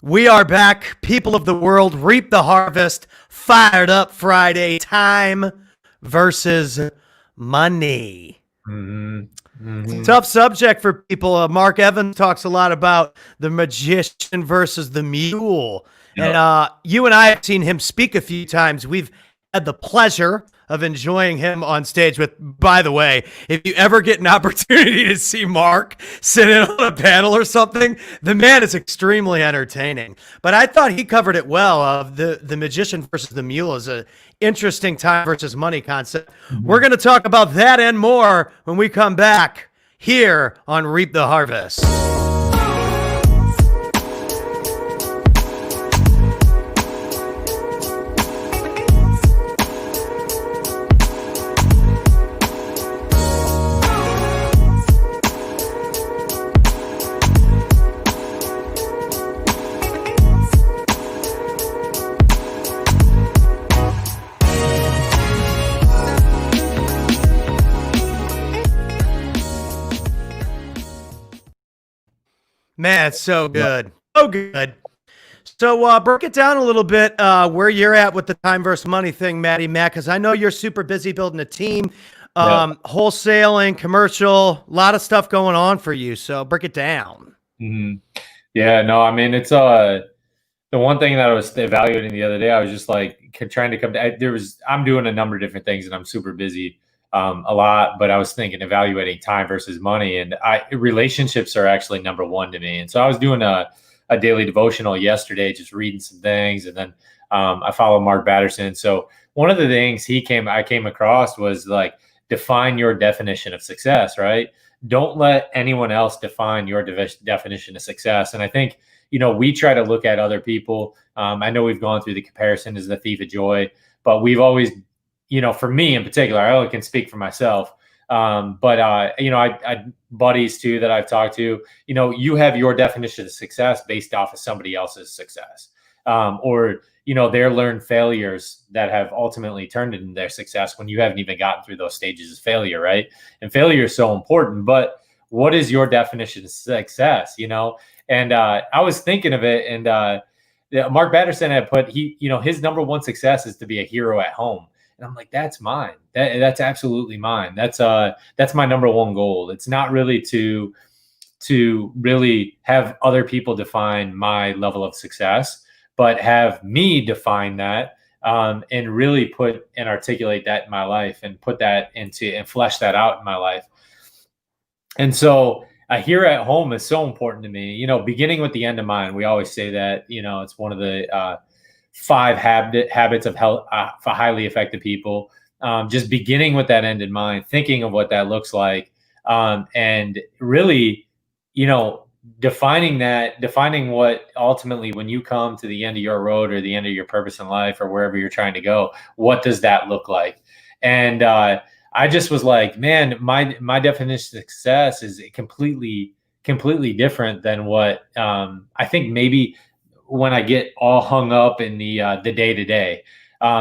We are back, people of the world. Reap the harvest. Fired up Friday. Time versus money. Tough subject for people. Mark Evans talks a lot about the magician versus the mule. Yep. And you and I have seen him speak a few times. We've had the pleasure of enjoying him on stage with, by the way, if you ever get an opportunity to see Mark sit in on a panel or something, the man is extremely entertaining. But I thought he covered it well. The magician versus the mule is a interesting time versus money concept. We're going to talk about that and more when we come back here on Reap the Harvest. Man, it's so good. So good. So break it down a little bit where you're at with the time versus money thing, Matt, because I know you're super busy building a team, wholesaling, commercial, a lot of stuff going on for you. So break it down. Yeah, no, I mean, it's the one thing that I was evaluating the other day, I was just like trying to come to, I'm doing a number of different things and I'm super busy a lot, but I was thinking evaluating time versus money, and relationships are actually number one to me. And so I was doing a daily devotional yesterday, just reading some things. And then I follow Mark Batterson. So one of the things I came across was like, define your definition of success, right? Don't let anyone else define your definition of success. And I think, we try to look at other people. I know we've gone through the comparison as the thief of joy, but we've always, for me in particular, I only can speak for myself. I buddies too that I've talked to, you have your definition of success based off of somebody else's success, or their learned failures that have ultimately turned into their success when you haven't even gotten through those stages of failure, right? And failure is so important, but what is your definition of success? And I was thinking of it, and Mark Batterson had put his number one success is to be a hero at home. And I'm like, that's mine. That's absolutely mine. That's my number one goal. It's not really to really have other people define my level of success, but have me define that and really put and articulate that in my life and put that into and flesh that out in my life. And so here at home is so important to me, beginning with the end in mind. We always say that, it's one of the 5 habits of for highly effective people. Just beginning with that end in mind, thinking of what that looks like, and really, defining what ultimately, when you come to the end of your road or the end of your purpose in life or wherever you're trying to go, what does that look like? And I just was like, man, my definition of success is completely different than what I think maybe when I get all hung up in the day to day,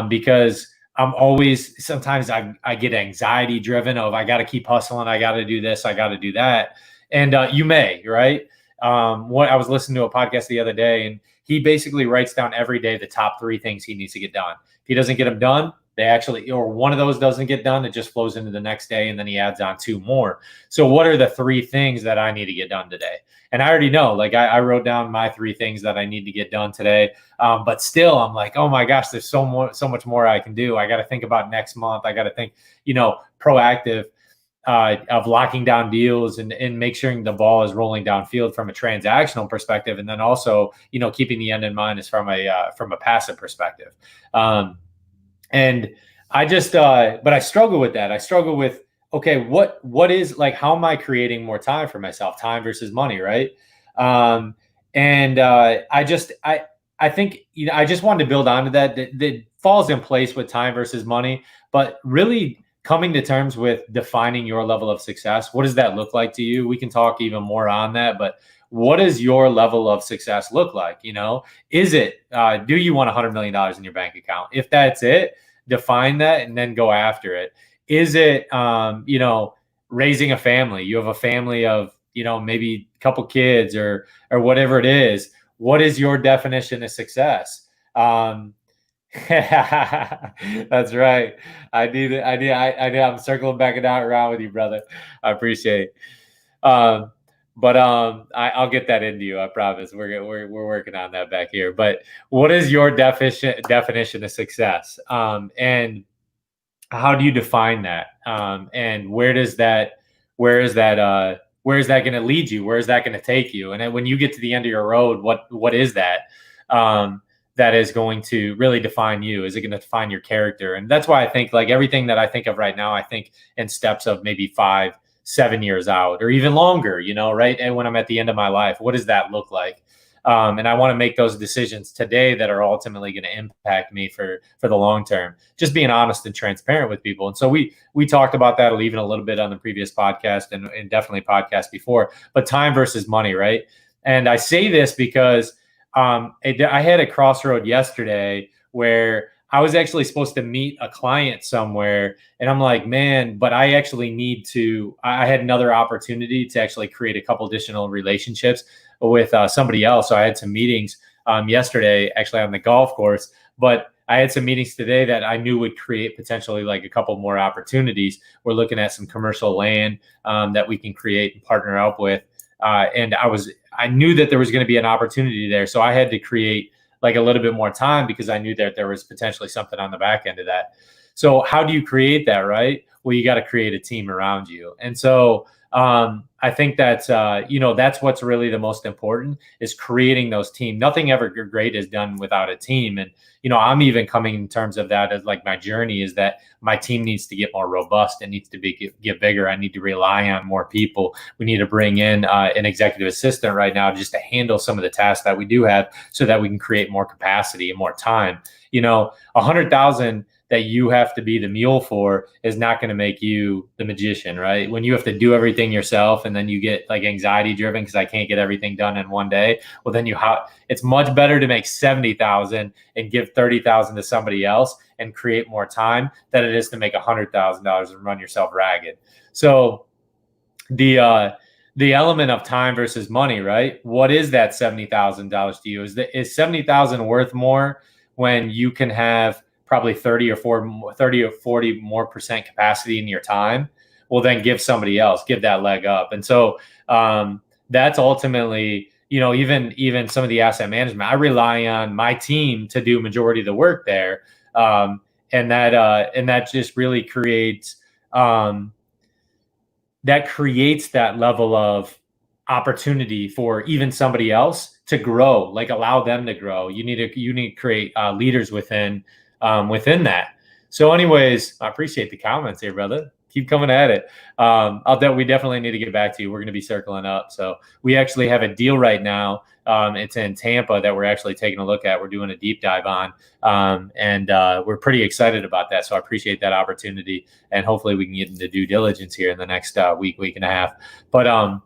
because I'm always, sometimes I get anxiety driven of, I got to keep hustling. I got to do this. I got to do that. And you may, right? What I was listening to a podcast the other day, and he basically writes down every day the top 3 things he needs to get done. If he doesn't get them done, or one of those doesn't get done, it just flows into the next day, and then he adds on 2 more. So what are the 3 things that I need to get done today? And I already know, like I wrote down my 3 things that I need to get done today. But still, I'm like, oh my gosh, there's so much more I can do. I got to think about next month. I got to think, proactive of locking down deals and make sure the ball is rolling downfield from a transactional perspective. And then also, keeping the end in mind is from a passive perspective. And I just, but I struggle with that. I struggle with, okay, what is, like, how am I creating more time for myself? Time versus money, right? I think, I just wanted to build onto that falls in place with time versus money, but really coming to terms with defining your level of success. What does that look like to you? We can talk even more on that, but what does your level of success look like? Is it, do you want $100 million in your bank account? If that's it, define that and then go after it. Is it, raising a family? You have a family of, maybe a couple kids or whatever it is. what is your definition of success? That's right. I'm circling back and out around with you, brother. I appreciate it. I'll get that into you. I promise. We're working on that back here. But what is your definition of success? And how do you define that? And where is that going to lead you? Where is that going to take you? And then when you get to the end of your road, what is that? That is going to really define you? Is it going to define your character? And that's why I think like everything that I think of right now, I think in steps of maybe 5-7 years out or even longer, right? And when I'm at the end of my life, what does that look like? And I want to make those decisions today that are ultimately going to impact me for the long term. Just being honest and transparent with people. And so we talked about that even a little bit on the previous podcast and definitely podcast before. But time versus money, right? And I say this because I had a crossroad yesterday where I was actually supposed to meet a client somewhere, and I'm like, man, but I actually I had another opportunity to actually create a couple additional relationships with somebody else. So I had some meetings yesterday, actually on the golf course, but I had some meetings today that I knew would create potentially like a couple more opportunities. We're looking at some commercial land that we can create and partner up with. And I knew that there was going to be an opportunity there. So I had to create like a little bit more time because I knew that there was potentially something on the back end of that. So how do you create that, right? Well, you got to create a team around you. And so I think that's, that's what's really the most important is creating those teams. Nothing ever great is done without a team. And, I'm even coming in terms of that as like my journey is that my team needs to get more robust. It needs to get bigger. I need to rely on more people. We need to bring in an executive assistant right now just to handle some of the tasks that we do have so that we can create more capacity and more time. 100,000 that you have to be the mule for is not going to make you the magician, right? When you have to do everything yourself and then you get like anxiety driven because I can't get everything done in one day. Well, then it's much better to make 70,000 and give 30,000 to somebody else and create more time than it is to make $100,000 and run yourself ragged. So the element of time versus money, right? What is that $70,000 to you? Is 70,000 worth more when you can have probably 30 or 40 more percent capacity in your time? Well, then give somebody else, give that leg up. And so that's ultimately, even some of the asset management, I rely on my team to do majority of the work there. And that just really creates, that level of opportunity for even somebody else to grow, like allow them to grow. You need to create leaders within that. So anyways, I appreciate the comments here, brother. Keep coming at it. We definitely need to get back to you. We're going to be circling up. So we actually have a deal right now. It's in Tampa that we're actually taking a look at. We're doing a deep dive on, and we're pretty excited about that. So I appreciate that opportunity, and hopefully we can get into due diligence here in the next week and a half. But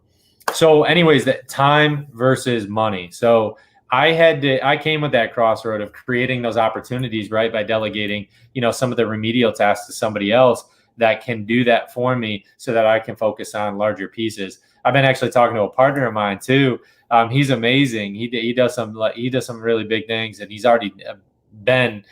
so anyways, that time versus money. So I came with that crossroad of creating those opportunities, right? By delegating, some of the remedial tasks to somebody else that can do that for me so that I can focus on larger pieces. I've been actually talking to a partner of mine too. He's amazing. He does some really big things, and he's already done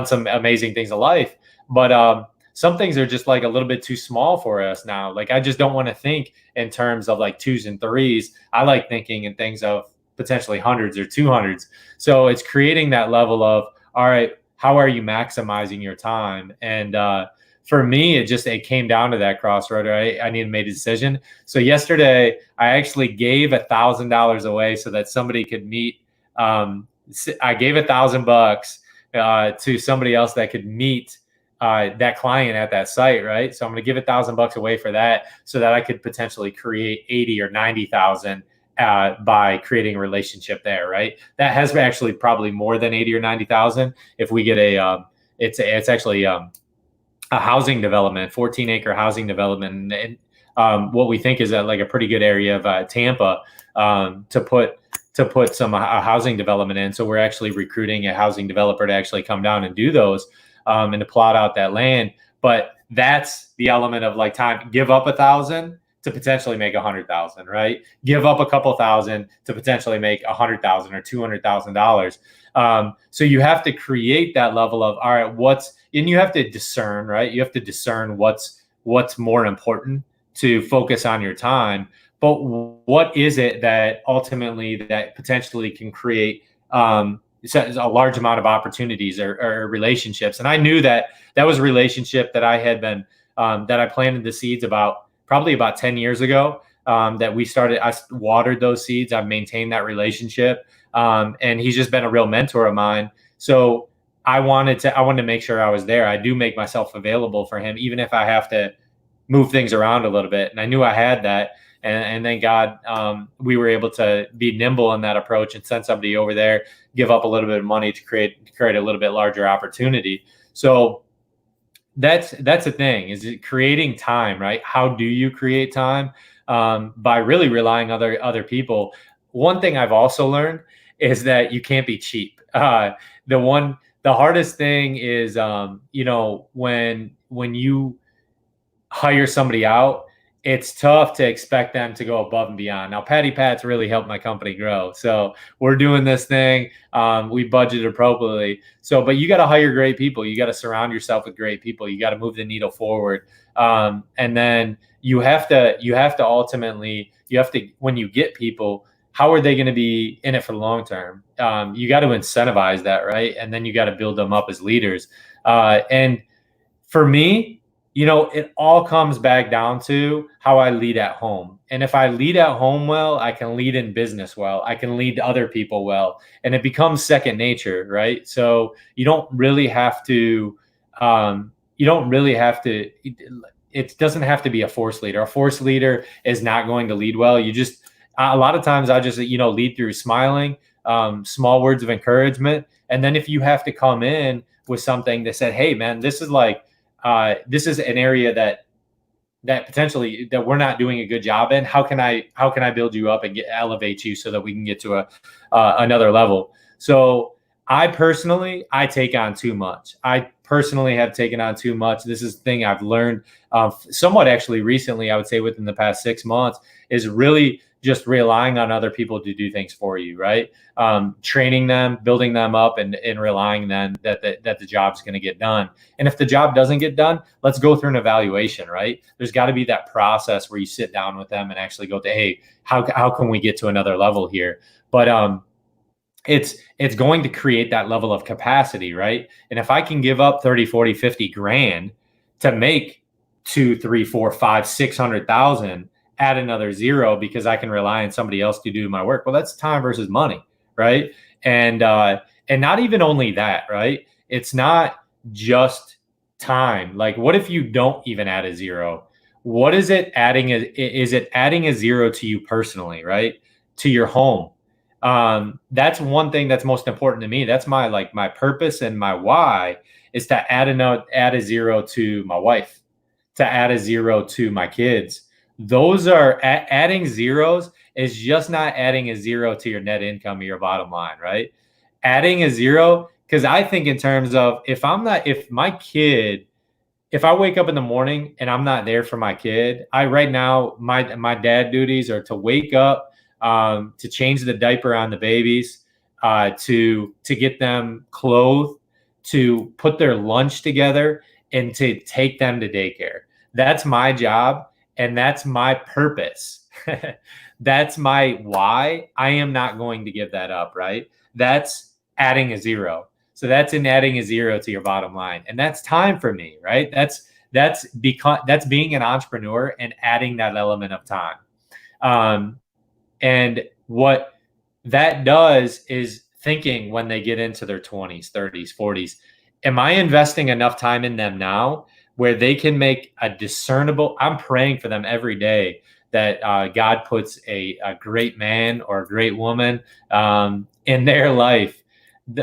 some amazing things in life. But some things are just like a little bit too small for us now. Like I just don't want to think in terms of like 2s and 3s. I like thinking in things of potentially 100s or 200s. So it's creating that level of, all right, how are you maximizing your time? And for me, it came down to that crossroad. I needed to make a decision. So yesterday, I actually gave $1,000 away so that somebody could meet. I gave $1,000 to somebody else that could meet that client at that site, right? So I'm going to give $1,000 away for that, so that I could potentially create 80 or 90,000 by creating a relationship there, right? That has actually probably more than 80 or 90,000 if we get it's actually a housing development, 14-acre housing development, and what we think is like a pretty good area of Tampa to put some housing development in. So we're actually recruiting a housing developer to actually come down and do those and to plot out that land. But that's the element of like time. Give up $1,000 to potentially make 100,000, right? Give up a couple thousand to potentially make 100,000 or $200,000. So you have to create that level of, all right, and you have to discern, right? You have to discern what's more important to focus on your time. But what is it that ultimately that potentially can create a large amount of opportunities or relationships? And I knew that was a relationship that I had been, that I planted the seeds probably about 10 years ago, that I watered those seeds. I've maintained that relationship. And he's just been a real mentor of mine. So I wanted to make sure I was there. I do make myself available for him, even if I have to move things around a little bit. And I knew I had that. And thank God, we were able to be nimble in that approach and send somebody over there, give up a little bit of money to create a little bit larger opportunity. So that's the thing, is it creating time, right? How do you create time? By really relying on other people. One thing I've also learned is that you can't be cheap. The hardest thing is, when you hire somebody out, it's tough to expect them to go above and beyond. Now, Patty Pat's really helped my company grow. So we're doing this thing. We budgeted appropriately. So, but you got to hire great people. You got to surround yourself with great people. You got to move the needle forward. And then you have to ultimately, when you get people, how are they going to be in it for the long term? You got to incentivize that, right? And then you got to build them up as leaders. And for me, it all comes back down to how I lead at home. And if I lead at home well, I can lead in business well. I can lead other people well. And it becomes second nature, right? So you don't really have to, it doesn't have to be a force leader. A force leader is not going to lead well. A lot of times I just, lead through smiling, small words of encouragement. And then if you have to come in with something that said, hey man, this is an area that potentially that we're not doing a good job in. How can I build you up and elevate you so that we can get to another level? So I take on too much. I personally have taken on too much. This is the thing I've learned somewhat actually recently, I would say within the past 6 months, is really just relying on other people to do things for you, right? Training them, building them up, and relying then that the job's going to get done. And if the job doesn't get done, let's go through an evaluation, right? There's got to be that process where you sit down with them and actually go to, hey, how can we get to another level here? But it's going to create that level of capacity, right? And if I can give up 30, 40, 50 grand to make 2, 3, 4, 5, 600,000, add another zero because I can rely on somebody else to do my work. Well, that's time versus money, right? And not even only that, right? It's not just time. Like, what if you don't even add a zero? What is it adding? Is it adding a zero to you personally, right? To your home? That's one thing that's most important to me. That's my purpose and my why is to add a zero to my wife, to add a zero to my kids. Those are adding zeros is just not adding a zero to your net income or your bottom line, right? Adding a zero, because I think in terms of if I wake up in the morning and I'm not there for my kid, right now my dad duties are to wake up, to change the diaper on the babies, to get them clothed, to put their lunch together, and to take them to daycare. That's my job. And that's my purpose. That's my why. I am not going to give that up, right? That's adding a zero. So that's adding a zero to your bottom line. And that's time for me, right? That's being an entrepreneur and adding that element of time. And what that does is thinking when they get into their 20s, 30s, 40s, am I investing enough time in them now where they can make a discernible, I'm praying for them every day that God puts a great man or a great woman in their life,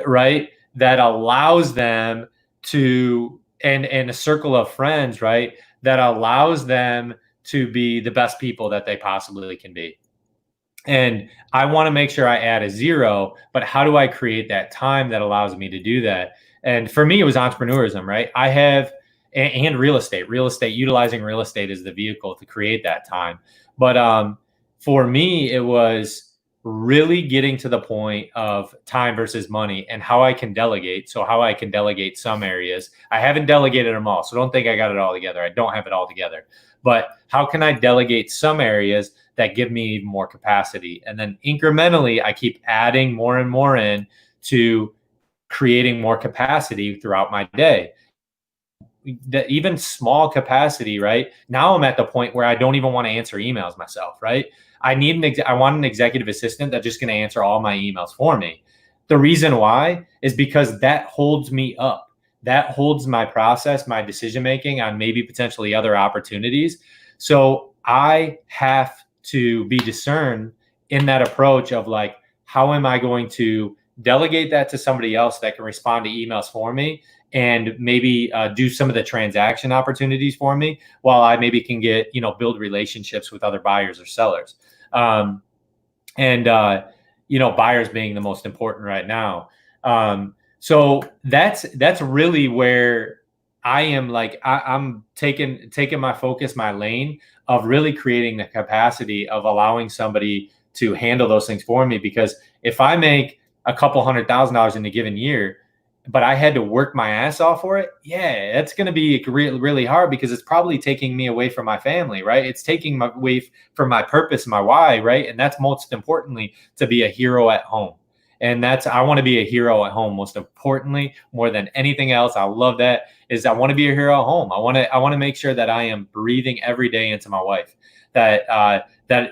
right? That allows them to, and a circle of friends, right? That allows them to be the best people that they possibly can be. And I want to make sure I add a zero, but how do I create that time that allows me to do that? And for me, it was entrepreneurism, right? I have and real estate, utilizing real estate as the vehicle to create that time. But for me, it was really getting to the point of time versus money and how I can delegate. So how I can delegate some areas. I haven't delegated them all, so don't think I got it all together. I don't have it all together. But how can I delegate some areas that give me even more capacity? And then incrementally, I keep adding more and more in to creating more capacity throughout my day. Even small capacity, right? Now I'm at the point where I don't even want to answer emails myself, right? I want an executive assistant that's just going to answer all my emails for me. The reason why is because that holds me up. That holds my process, my decision making on maybe potentially other opportunities. So I have to be discerned in that approach of like, how am I going to delegate that to somebody else that can respond to emails for me and maybe do some of the transaction opportunities for me while I maybe can get, build relationships with other buyers or sellers. Buyers being the most important right now. So that's really where I am. Like I'm taking my focus, my lane of really creating the capacity of allowing somebody to handle those things for me. Because if I make a couple $100,000 in a given year, but I had to work my ass off for it, yeah, that's going to be really, really hard because it's probably taking me away from my family, right? It's taking me away from my purpose, my why, right? And that's most importantly to be a hero at home. And I want to be a hero at home. Most importantly, more than anything else, I love that, is I want to be a hero at home. I want to make sure that I am breathing every day into my wife, that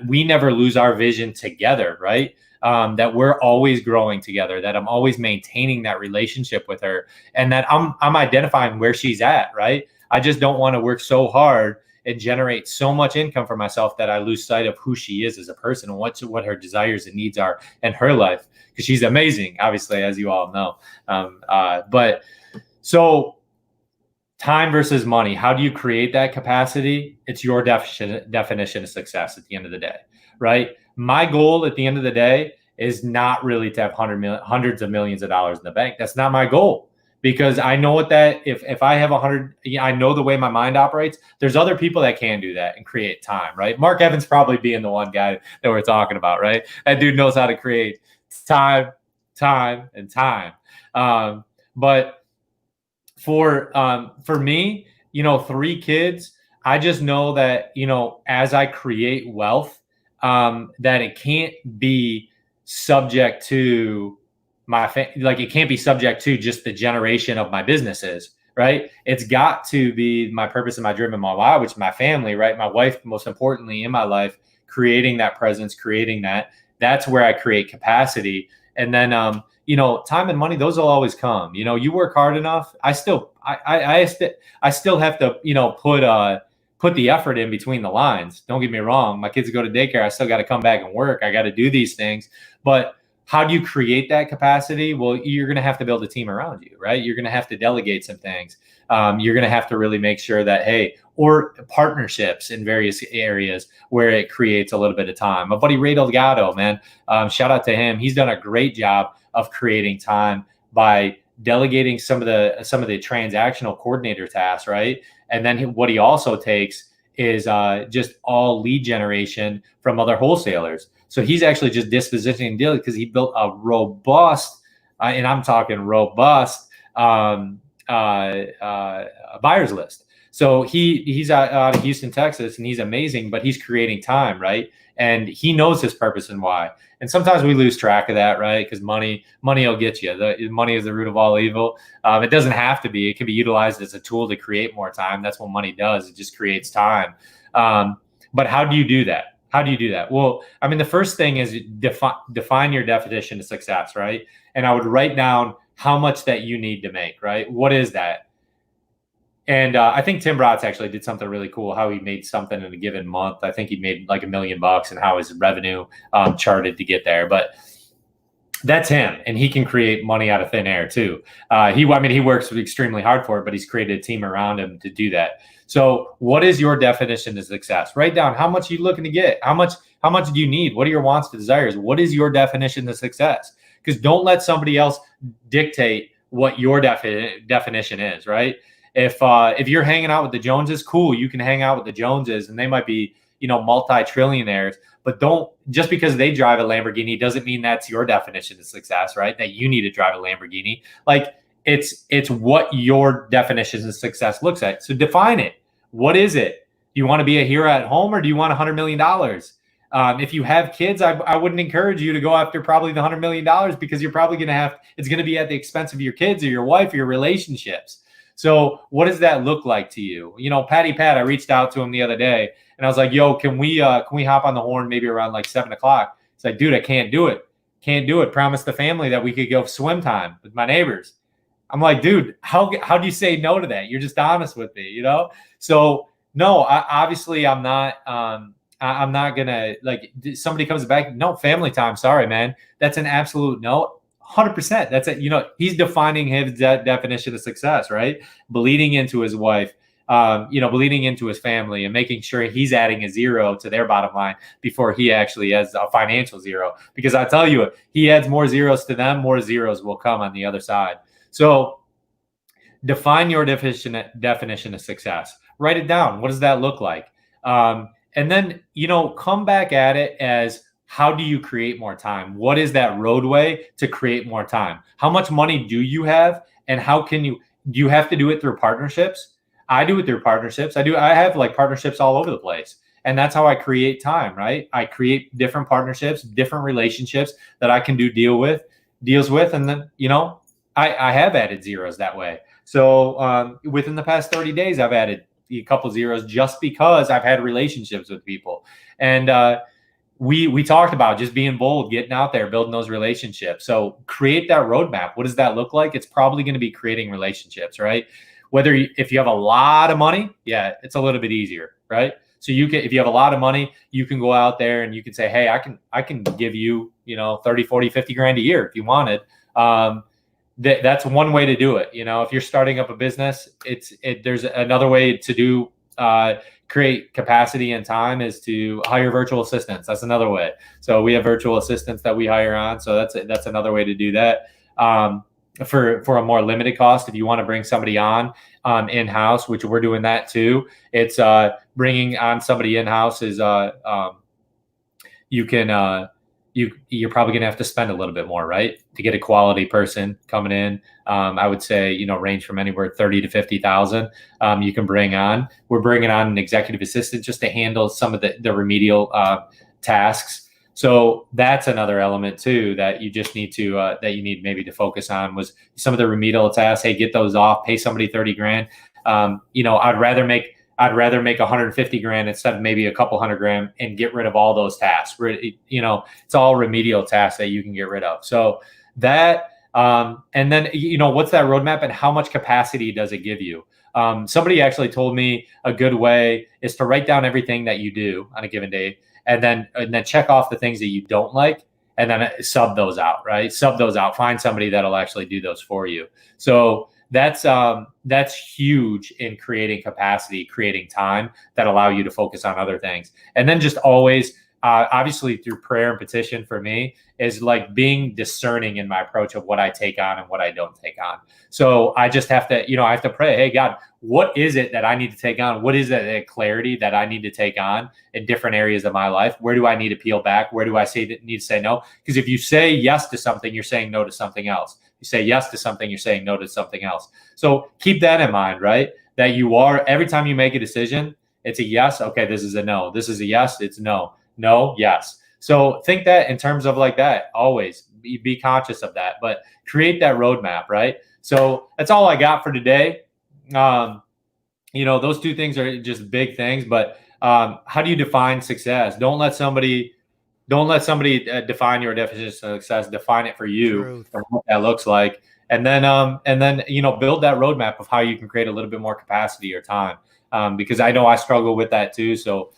we never lose our vision together, right? That we're always growing together, that I'm always maintaining that relationship with her, and that I'm identifying where she's at, right? I just don't want to work so hard and generate so much income for myself that I lose sight of who she is as a person and what her desires and needs are in her life, because she's amazing, obviously, as you all know. But so time versus money, how do you create that capacity? It's your definition of success at the end of the day, right? My goal at the end of the day is not really to have hundreds of millions of dollars in the bank. That's not my goal, because I know if I have 100, I know the way my mind operates. There's other people that can do that and create time, right? Mark Evans probably being the one guy that we're talking about, right? That dude knows how to create time, and time. But for me, 3 kids, I just know that, as I create wealth, that it can't be subject to it can't be subject to just the generation of my businesses, right? It's got to be my purpose and my driven, my why, which is my family, right? My wife, most importantly in my life, creating that presence, that's where I create capacity. And then, time and money, those will always come. You work hard enough. I still have to, put the effort in between the lines. Don't get me wrong. My kids go to daycare. I still got to come back and work. I got to do these things. But how do you create that capacity? Well, you're going to have to build a team around you, right? You're going to have to delegate some things. You're going to have to really make sure that, or partnerships in various areas where it creates a little bit of time. My buddy Ray Delgado, man, shout out to him. He's done a great job of creating time by delegating some of the transactional coordinator tasks, right? And then what he also takes is just all lead generation from other wholesalers. So he's actually just dispositioning deals because he built a robust, and I'm talking robust, buyer's list. So he's out of Houston, Texas, and he's amazing, but he's creating time, right? And he knows his purpose and why. And sometimes we lose track of that, right? Because money will get you. Money is the root of all evil. It doesn't have to be. It can be utilized as a tool to create more time. That's what money does. It just creates time. But how do you do that? Well, the first thing is define your definition of success, right? And I would write down how much that you need to make, right? What is that? And I think Tim Bratz actually did something really cool, how he made something in a given month. I think he made like $1 million and how his revenue charted to get there. But that's him. And he can create money out of thin air too. He works extremely hard for it, but he's created a team around him to do that. So what is your definition of success? Write down how much you're looking to get. How much do you need? What are your wants and desires? What is your definition of success? Because don't let somebody else dictate what your definition is, right? If you're hanging out with the Joneses, cool, you can hang out with the Joneses, and they might be, multi-trillionaires, but don't, just because they drive a Lamborghini doesn't mean that's your definition of success, right? That you need to drive a Lamborghini. Like, it's what your definition of success looks like. So define it. What is it? Do you want to be a hero at home, or do you want $100 million? If you have kids, I wouldn't encourage you to go after probably the $100 million, because you're probably going to it's going to be at the expense of your kids or your wife or your relationships. So what does that look like to you? Patty Pat, I reached out to him the other day and I was like, yo, can we hop on the horn maybe around like 7:00? He's like, dude, I can't do it. Can't do it. Promised the family that we could go swim time with my neighbors. I'm like, dude, how do you say no to that? You're just honest with me, So no, obviously I'm not gonna, like, somebody comes back, no, family time. Sorry, man. That's an absolute no. 100%. That's it. He's defining his definition of success, right? Bleeding into his wife, bleeding into his family, and making sure he's adding a zero to their bottom line before he actually has a financial zero. Because I tell you, he adds more zeros to them, more zeros will come on the other side. So define your definition of success. Write it down. What does that look like? And then, come back at it as, how do you create more time? What is that roadway to create more time? How much money do you have? And how can do you have to do it through partnerships? I do it through partnerships. I have like partnerships all over the place. And that's how I create time, right? I create different partnerships, different relationships that I can do deals with. And then, I have added zeros that way. So within the past 30 days, I've added a couple zeros just because I've had relationships with people. And we talked about just being bold, getting out there, building those relationships. So create that roadmap. What does that look like? It's probably going to be creating relationships, right? If you have a lot of money, yeah, it's a little bit easier, right? So if you have a lot of money, you can go out there and you can say, hey, I can give you, 30, 40, 50 grand a year if you wanted. That's one way to do it. If you're starting up a business, there's another way to do, create capacity and time, is to hire virtual assistants. That's another way. So we have virtual assistants that we hire on. So that's another way to do that. For a more limited cost, if you want to bring somebody on in-house, which we're doing that too. It's bringing on somebody in-house is you're probably going to have to spend a little bit more, right, to get a quality person coming in. I would say, range from anywhere 30 to 50,000. You can bring on. We're bringing on an executive assistant just to handle some of the remedial tasks. So that's another element too that you just need to maybe to focus on, was some of the remedial tasks. Hey, get those off. Pay somebody 30 grand. I'd rather make 150 grand instead of maybe a couple hundred grand, and get rid of all those tasks. It's all remedial tasks that you can get rid of. So that, and then, what's that roadmap and how much capacity does it give you? Somebody actually told me a good way is to write down everything that you do on a given day, and then check off the things that you don't like, and then sub those out, right? Sub those out. Find somebody that'll actually do those for you. So that's huge in creating capacity, creating time that allow you to focus on other things. And then just always, obviously through prayer and petition, for me, is like being discerning in my approach of what I take on and what I don't take on. So I just have to, I have to pray, hey, God, what is it that I need to take on? What is that clarity that I need to take on in different areas of my life? Where do I need to peel back? Where do I need to say no? Because if you say yes to something, you're saying no to something else. You say yes to something, you're saying no to something else. So keep that in mind, right? That every time you make a decision, it's a yes. Okay, this is a no. This is a yes. It's no. No, yes. So think that in terms of like that. Always be conscious of that, but create that roadmap, right? So that's all I got for today. Those two things are just big things, but how do you define success? Don't let somebody define your definition of success. Define it for you and what that looks like. And then build that roadmap of how you can create a little bit more capacity or time. Because I know I struggle with that too. So,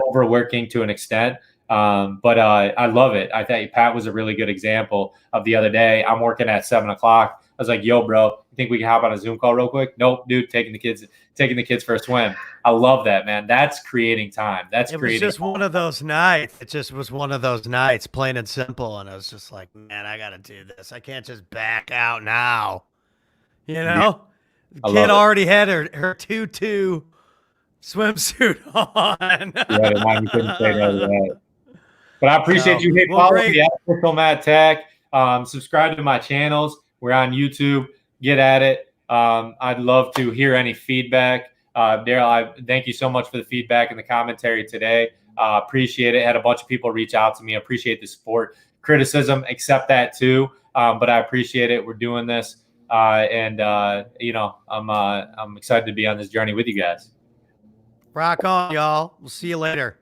overworking to an extent. But I love it. I think Pat was a really good example of the other day. I'm working at 7:00. I was like, yo, bro, you think we can hop on a Zoom call real quick? Nope, dude, taking the kids for a swim. I love that, man. That's creating time. It was just one of those nights. It just was one of those nights, plain and simple. And I was just like, man, I got to do this. I can't just back out now. The I love kid it. already had her tutu swimsuit on. Yeah, the you couldn't say no to that. But I appreciate So, you. Hey, well, follow great. me at Official Matt Tech. Subscribe to my channels. We're on YouTube. Get at it. I'd love to hear any feedback. Daryl, I thank you so much for the feedback and the commentary today. Appreciate it. Had a bunch of people reach out to me. Appreciate the support. Criticism, accept that too. But I appreciate it. We're doing this. You know, I'm excited to be on this journey with you guys. Rock on, y'all. We'll see you later.